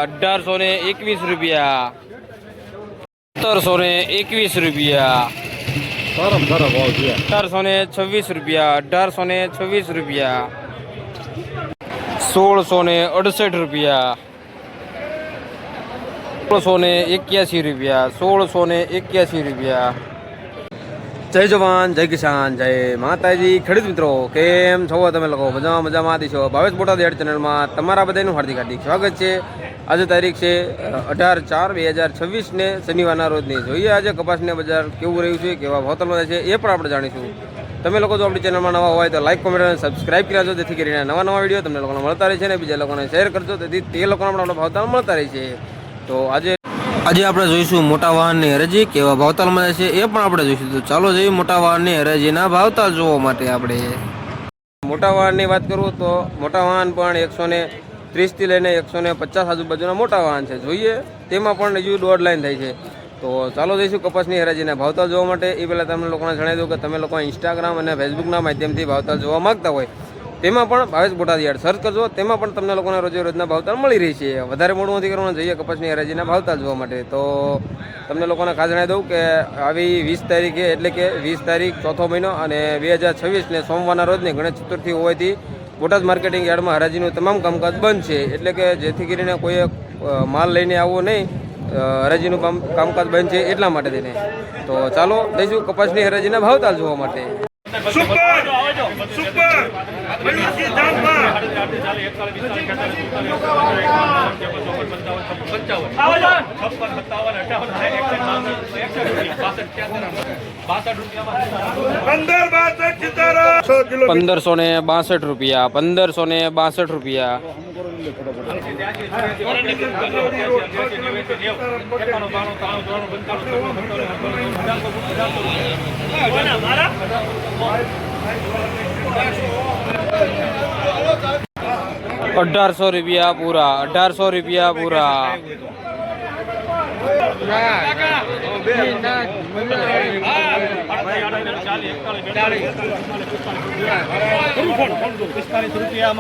1821 રૂપિયા 1721 રૂપિયા 1826 રૂપિયા 1826 રૂપિયા 1668 રૂપિયા 1681 રૂપિયા 1681 રૂપિયા। જય જવાન જય કિસાન જય માતાજી। ખેડૂત મિત્રો કેમ છો તમે લોકો? મજામાં છો? ભાવેશ બોટાદ યાર્ડ ચેનલમાં તમારા બધાનું હાર્દિક સ્વાગત છે। આજે તારીખ છે 18/4/2026 ને શનિવારના રોજની। જોઈએ આજે કપાસના બજાર કેવું રહ્યું છે, કેવા ભાવતાલમાં છે એ પણ આપણે જાણીશું। તમે લોકો જો આપણી ચેનલમાં નવા હોય તો લાઈક કોમેન્ટ અને સબસ્ક્રાઈબ કરી દેજો, જેથી કરીને નવા વિડીયો તમને લોકોને મળતા રહે છે ને બીજા લોકોને શેર કરજો, તેથી તે લોકોને પણ આપણા ભાવતાલ મળતા રહે છે। તો આજે આપણે જોઈશું મોટા વાહનની હરાજી કેવા ભાવતાલમાં છે એ પણ આપણે જોઈશું। તો ચાલો જોઈએ મોટા વાહનની હરાજીના ભાવતાલ જોવા માટે। આપણે મોટા વાહનની વાત કરું તો મોટા વાહન પણ 130 થી લઈને 150 આજુબાજુના મોટા વાહન છે। જોઈએ તેમાં પણ હજુ દોઢ લાઈન થાય છે। તો ચાલો જઈશું કપાસની હરાજીના ભાવતાલ જોવા માટે। એ પહેલાં તમને લોકોને જણાવી દઉં કે તમે લોકો ઇન્સ્ટાગ્રામ અને ફેસબુકના માધ્યમથી ભાવતાલ જોવા માગતા હોય તેમાં પણ ભાવેશ બોટાદ યાર્ડ સર્ચ કરજો, તેમાં પણ તમને લોકોને રોજના ભાવતાલ મળી રહી છે। વધારે મોડું નથી કરવાનું, જોઈએ કપાસની હરાજીના ભાવતાલ જોવા માટે। તો તમને લોકોને ખાસ જણાવી દઉં કે આવી 20 તારીખે એટલે કે 20 તારીખ ચોથો મહિનો અને 2026 ને સોમવારના રોજને ગણેશ ચતુર્થી હોવાથી બોટાદ માર્કેટિંગ યાર્ડમાં હરાજીનું તમામ કામકાજ બંધ છે। એટલે કે જેથી કરીને કોઈએ માલ લઈને આવવો નહીં, હરાજીનું કામકાજ બંધ છે એટલા માટે થઈને। તો ચાલો જઈશું કપાસની હરાજીના ભાવતાલ જોવા માટે। ₹1562 રૂપિયા 1562 રૂપિયા 1800 રૂપિયા પૂરા 1800 રૂપિયા પૂરા 1745 રૂપિયા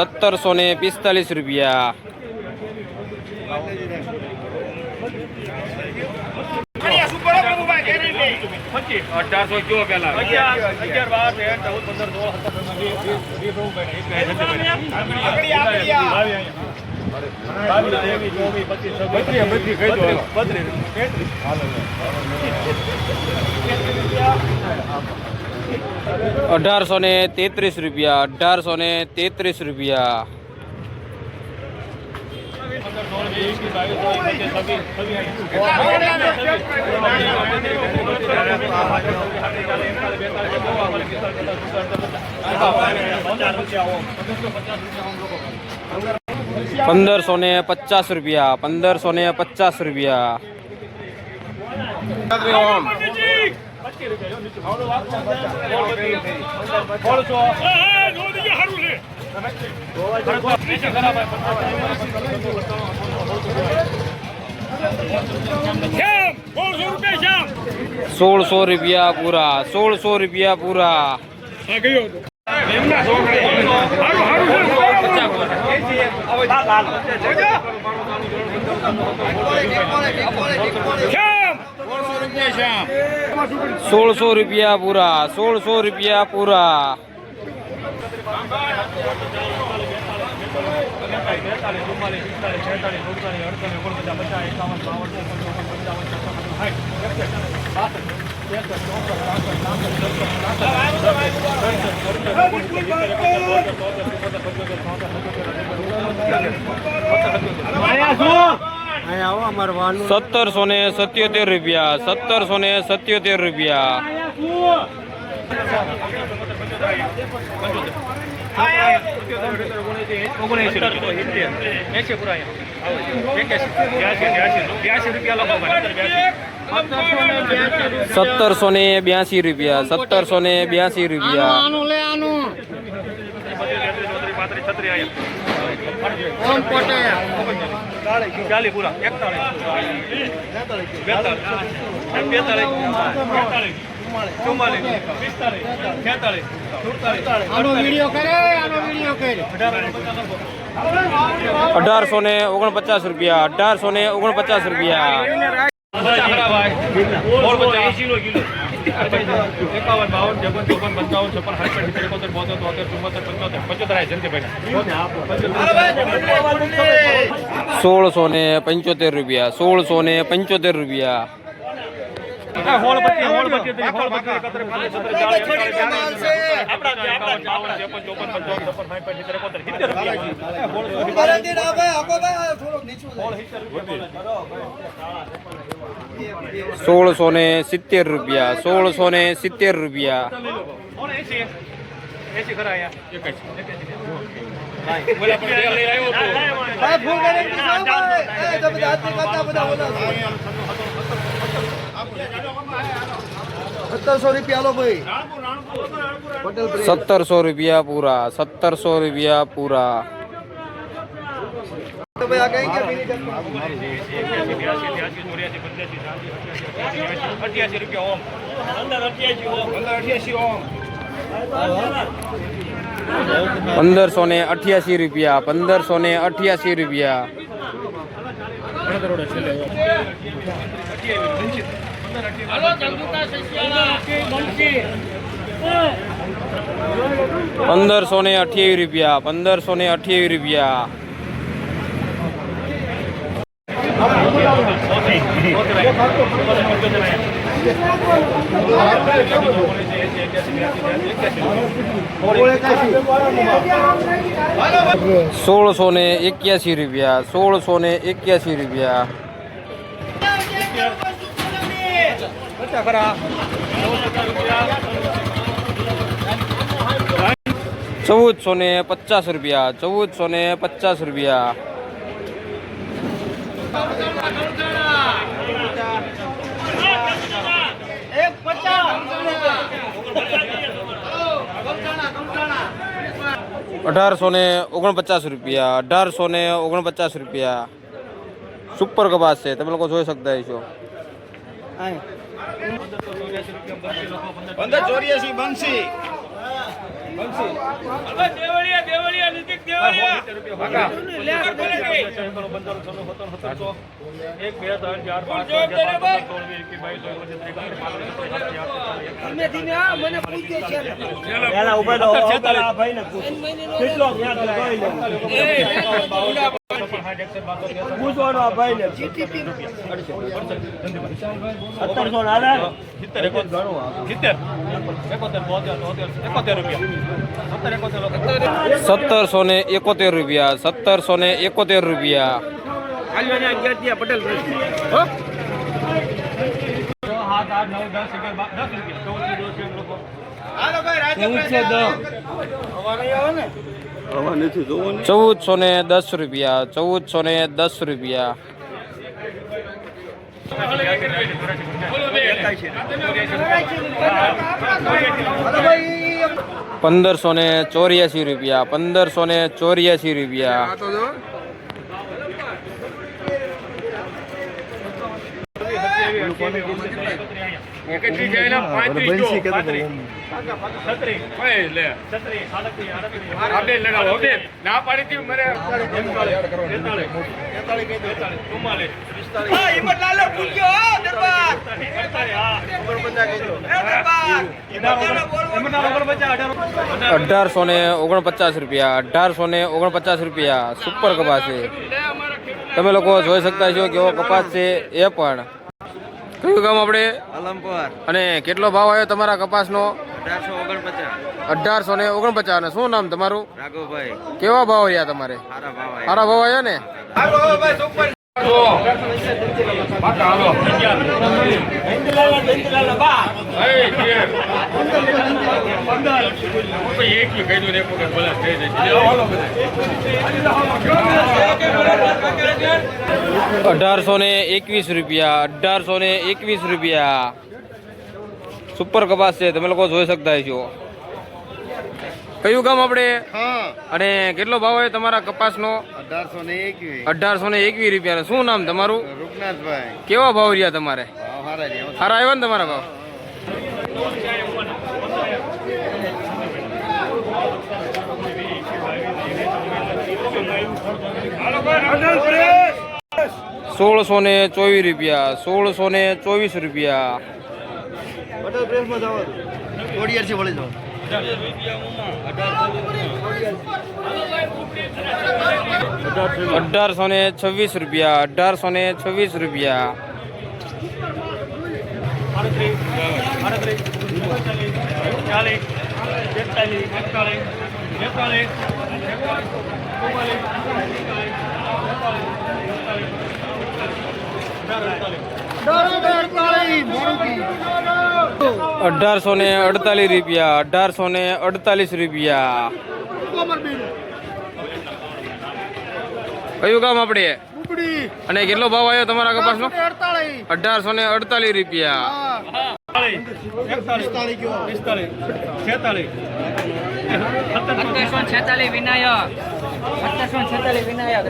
1745 રૂપિયા 1800 કયો પેલા 1833 રૂપિયા 1833 રૂપિયા 1550 રૂપિયા 1550 રૂપિયા 1600 રૂપિયા પૂરા 1600 રૂપિયા પૂરા 1600 રૂપિયા પૂરા 1600 રૂપિયા પૂરા 1777 રૂપિયા 1777 રૂપિયા 1782 રૂપિયા 1782 રૂપિયા 44 ₹1849 ₹1849 ₹1675 ₹1670 ₹1700 પૂરા ₹1700 પૂરા ₹1588 ₹1588 ₹1528 ₹1681 ₹1450 ₹1849 સુપર કપાસ છે, તમે લોકો જોઈ શકતા છો. 1584 બંસી ₹1771 પટેલ ₹1410 ₹1849 સુપર કપાસ છે, તમે લોકો જોઈ શકતા છો કેવો કપાસ છે. એ પણ કયું ગામ આપણે? અલમપુર. અને કેટલો ભાવ આવ્યો તમારા કપાસનો? 1849. 1849. અને શું નામ તમારું? રાઘવભાઈ. કેવા ભાવ રહ્યા તમારે? સારા ભાવ આવ્યા ને? ₹1821 સુપર કપાસ છે, તમે લોકો જોઈ શકતા છો. કયું ગામ આપણે? અને કેટલો ભાવ હોય તમારા કપાસનો? 1821 રૂપિયા. શું નામ તમારું? રૂપનાથભાઈ. કેવા ભાવ રહ્યા તમારે? સારા આવ્યા ને તમારા ભાવ? સોળસો ને 24 રૂપિયા, 1624 રૂપિયા. હોટલ પ્રેસમાં જાવ ઓડિયર છે વળી જાવ 1826 રૂપિયા, 1826 રૂપિયા. અઢારસો ને 48 રૂપિયા, 1848 રૂપિયા. કયું કામ આપણે અને કેટલો ભાવ આવ્યો તમારા કપાસનો? 1848 રૂપિયા. 1746 વિનાયક 1746 વિનાયક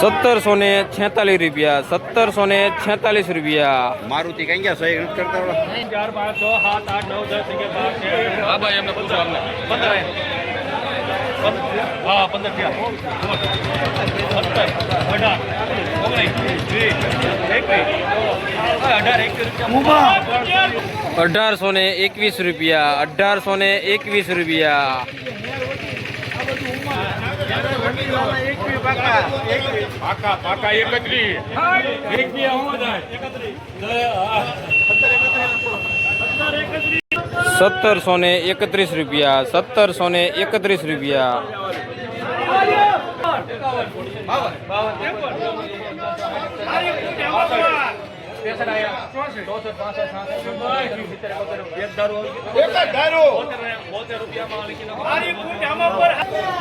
1746 રૂપિયા, 1746 રૂપિયા. મારુતિ કઈ ગયા સહી નથી કરતા ઓલા 4 5 6 7 8 9 10 11 12 હા ભાઈ એમને પૂછો અમને 15 હા 15 થયા 1821 રૂપિયા, 1821 રૂપિયા. પાકા પાકા 31 એક બે હું જાય 1731 રૂપિયા, 1731 રૂપિયા.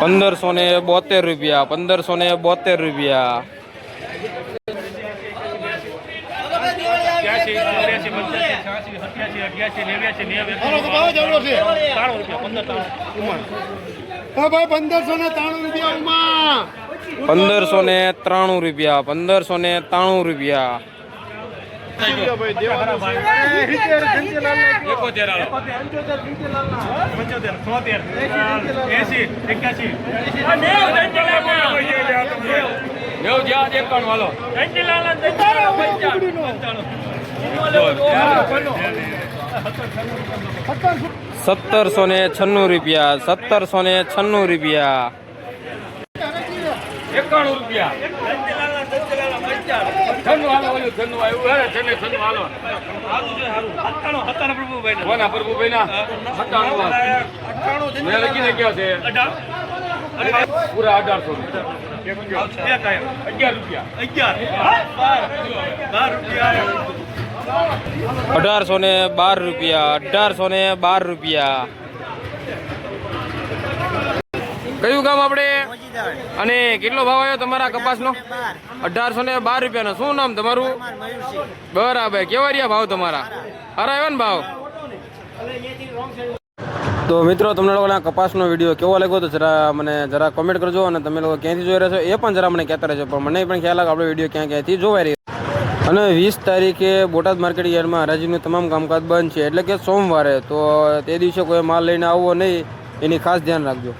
પંદરસો ને 72 રૂપિયા, 1572 રૂપિયા. 1593 રૂપિયા, 1593 રૂપિયા. 1796 રૂપિયા, 1796 રૂપિયા. 91 રૂપિયા ધનુ હાલો ઓલું ધનુ આવ્યું હે ધને ધનુ હાલો હતાનો પ્રભુભાઈ ના કોના પ્રભુભાઈ ના હતાનો મેં લખીને ક્યાં છે પૂરા 1800 રૂપિયા 1812 રૂપિયા, 1812 રૂપિયા. કયું ગામ આપણે અને કેટલો ભાવ આવ્યો તમારા કપાસનો? 1812 રૂપિયાનો. શું નામ તમારું? બરાબર. કેવા રહ્યા ભાવ તમારા? સારા આવ્યા ને ભાવ? તો મિત્રો, તમને લોકોના કપાસનો વિડીયો કેવો લાગ્યો તો જરા કોમેન્ટ કરજો, અને તમે લોકો ક્યાંથી જોઈ રહ્યા છો એ પણ જરા મને કહેતા રહેજો. પણ મને પણ ખ્યાલ આવે આપણો વિડીયો ક્યાંથી જોવાઈ રહ્યો. અને 20 તારીખે બોટાદ માર્કેટ યાર્ડમાં હરાજીનું તમામ કામકાજ બંધ છે, એટલે કે સોમવારે. તો તે દિવસે કોઈ માલ લઈને આવવો નહીં, એની ખાસ ધ્યાન રાખજો.